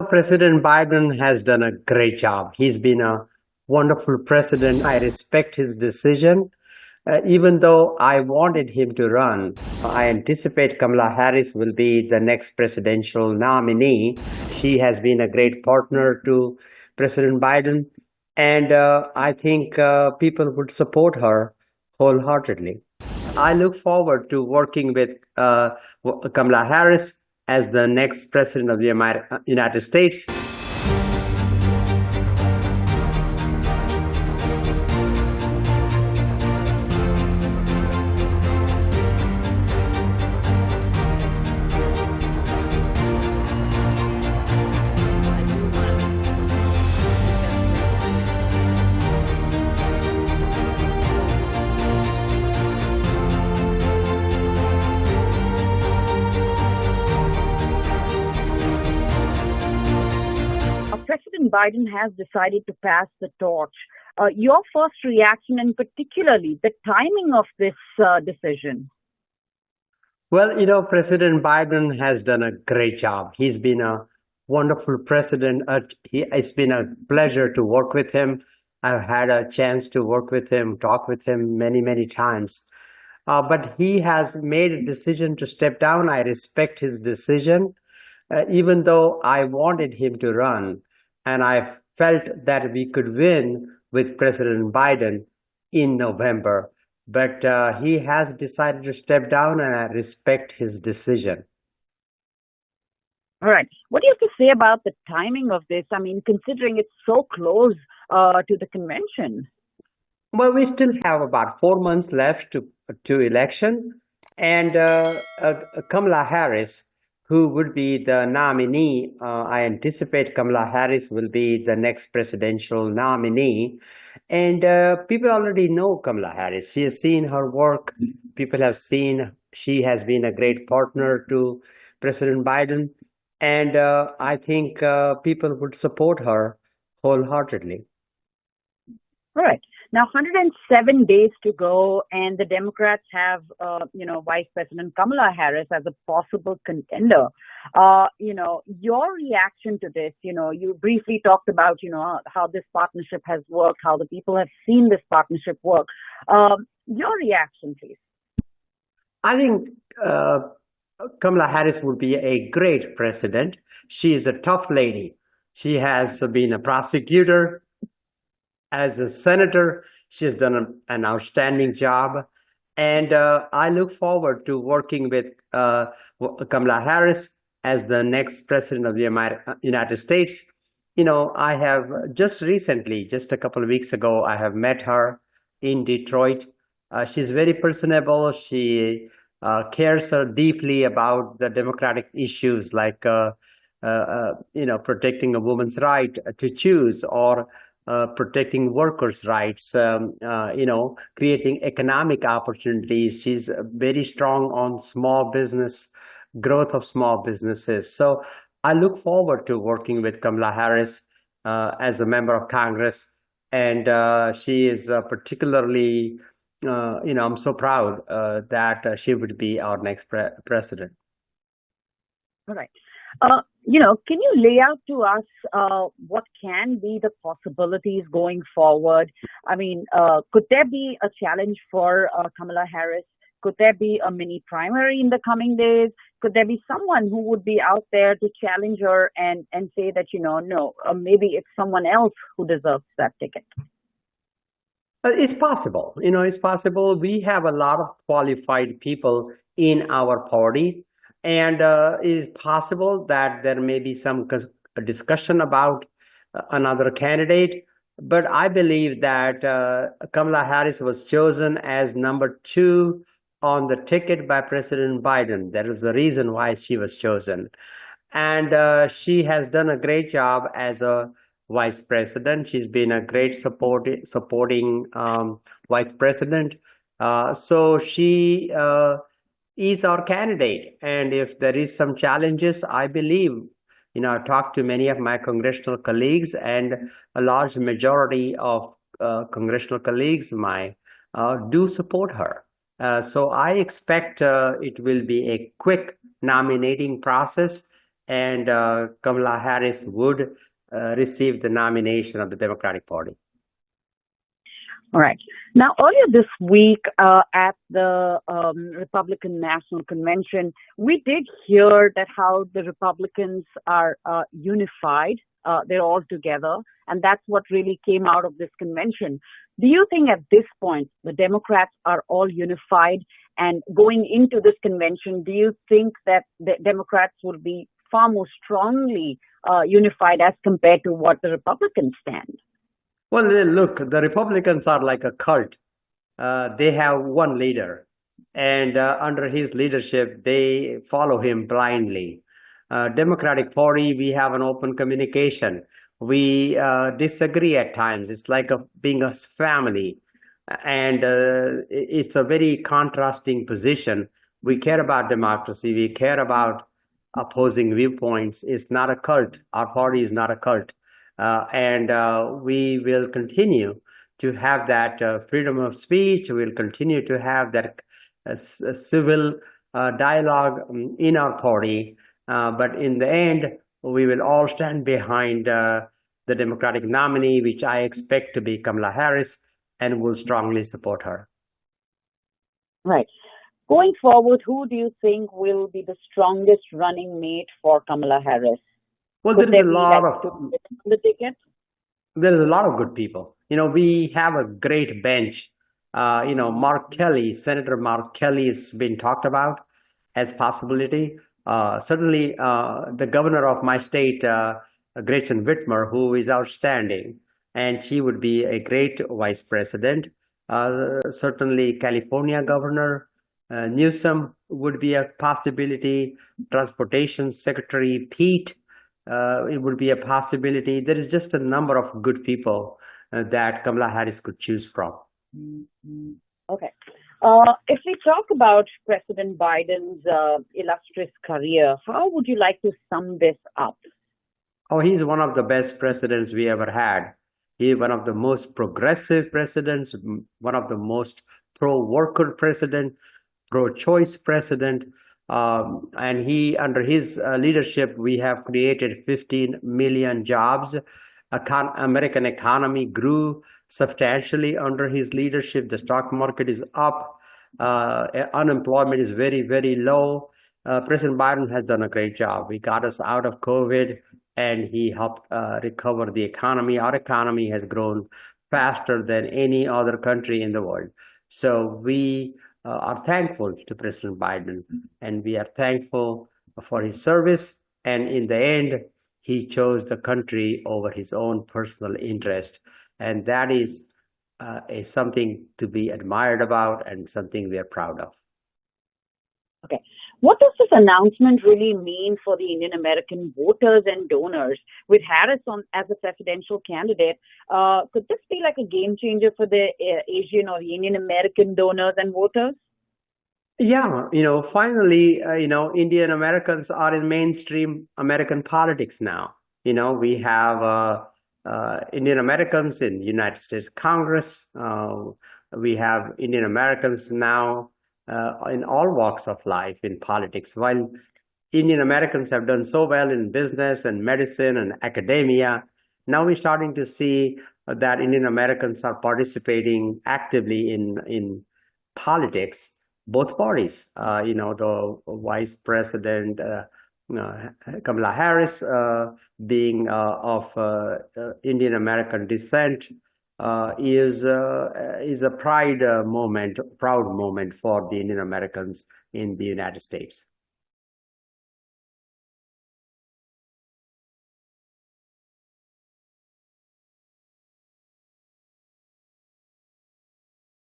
President Biden has done a great job. He's been a wonderful president. I respect his decision. Even though I wanted him to run, I anticipate Kamala Harris will be the next presidential nominee. She has been a great partner to President Biden, and I think people would support her wholeheartedly. I look forward to working with Kamala Harris as the next president of the United States. President Biden has decided to pass the torch. Your first reaction, and particularly the timing of this decision? Well, President Biden has done a great job. He's been a wonderful president. It's been a pleasure to work with him. I've had a chance to work with him, talk with him many, many times. But he has made a decision to step down. I respect his decision, even though I wanted him to run. And I felt that we could win with President Biden in November. But he has decided to step down, and I respect his decision. All right. What do you have to say about the timing of this? I mean, considering it's so close to the convention. Well, we still have about 4 months left to election. And Kamala Harris, who would be the nominee, I anticipate Kamala Harris will be the next presidential nominee. And people already know Kamala Harris. She has seen her work. People have seen she has been a great partner to President Biden. And I think people would support her wholeheartedly. All right. Now, 107 days to go, and the Democrats have, Vice President Kamala Harris as a possible contender. Your reaction to this, you briefly talked about, how this partnership has worked, how the people have seen this partnership work. Your reaction, please. I think Kamala Harris would be a great president. She is a tough lady. She has been a prosecutor. As a senator, she has done an outstanding job. And I look forward to working with Kamala Harris as the next president of the United States. I have just recently, just a couple of weeks ago, I have met her in Detroit. She's very personable. She cares deeply about the democratic issues like, protecting a woman's right to choose, or protecting workers' rights, creating economic opportunities. She's very strong on small business, growth of small businesses. So I look forward to working with Kamala Harris as a member of Congress. And she is particularly, I'm so proud that she would be our next president. All right. Can you lay out to us what can be the possibilities going forward? I mean, could there be a challenge for Kamala Harris? Could there be a mini primary in the coming days? Could there be someone who would be out there to challenge her and say that, no, maybe it's someone else who deserves that ticket? It's possible. It's possible. We have a lot of qualified people in our party. And it's possible that there may be some discussion about another candidate. But I believe that Kamala Harris was chosen as number 2 on the ticket by President Biden. That is the reason why she was chosen. And she has done a great job as a vice president. She's been a great supporting vice president. So she is our candidate. And if there is some challenges, I believe, I talked to many of my congressional colleagues, and a large majority of congressional colleagues do support her. So I expect it will be a quick nominating process, and Kamala Harris would receive the nomination of the Democratic Party. All right. Now, earlier this week at the Republican National Convention, we did hear that how the Republicans are unified. They're all together. And that's what really came out of this convention. Do you think at this point the Democrats are all unified? And going into this convention, do you think that the Democrats will be far more strongly unified as compared to what the Republicans stand? Well, look, the Republicans are like a cult. They have one leader, and under his leadership, they follow him blindly. Democratic Party, we have an open communication. We disagree at times. It's like being a family, and it's a very contrasting position. We care about democracy. We care about opposing viewpoints. It's not a cult. Our party is not a cult. And we will continue to have that freedom of speech. We'll continue to have that civil dialogue in our party. But in the end, we will all stand behind the Democratic nominee, which I expect to be Kamala Harris, and will strongly support her. Right. Going forward, who do you think will be the strongest running mate for Kamala Harris? Well, Could there is there a be lot like of two on the ticket? there is a lot of good people. We have a great bench. Mark Kelly, Senator Mark Kelly has been talked about as possibility. Certainly, the governor of my state, Gretchen Whitmer, who is outstanding, and she would be a great vice president. Certainly, California Governor Newsom would be a possibility. Transportation Secretary Pete, it would be a possibility. There is just a number of good people that Kamala Harris could choose from. Okay. If we talk about President Biden's illustrious career, how would you like to sum this up? Oh, he's one of the best presidents we ever had. He's one of the most progressive presidents, one of the most pro-worker president, pro-choice president. And under his leadership, we have created 15 million jobs. American economy grew substantially under his leadership. The stock market is up. Unemployment is very, very low. President Biden has done a great job. He got us out of COVID, and he helped recover the economy. Our economy has grown faster than any other country in the world. So we are thankful to President Biden, and we are thankful for his service. And in the end, he chose the country over his own personal interest. And that is something to be admired about and something we are proud of. Okay. What does this announcement really mean for the Indian American voters and donors? With Harris as a presidential candidate, could this be like a game changer for the Asian or Indian American donors and voters? Yeah, finally, Indian Americans are in mainstream American politics now. We have Indian Americans in United States Congress. We have Indian Americans now in all walks of life in politics. While Indian Americans have done so well in business and medicine and academia, now we're starting to see that Indian Americans are participating actively in politics. Both parties, the Vice President Kamala Harris being of Indian American descent is a proud moment for the Indian Americans in the United States.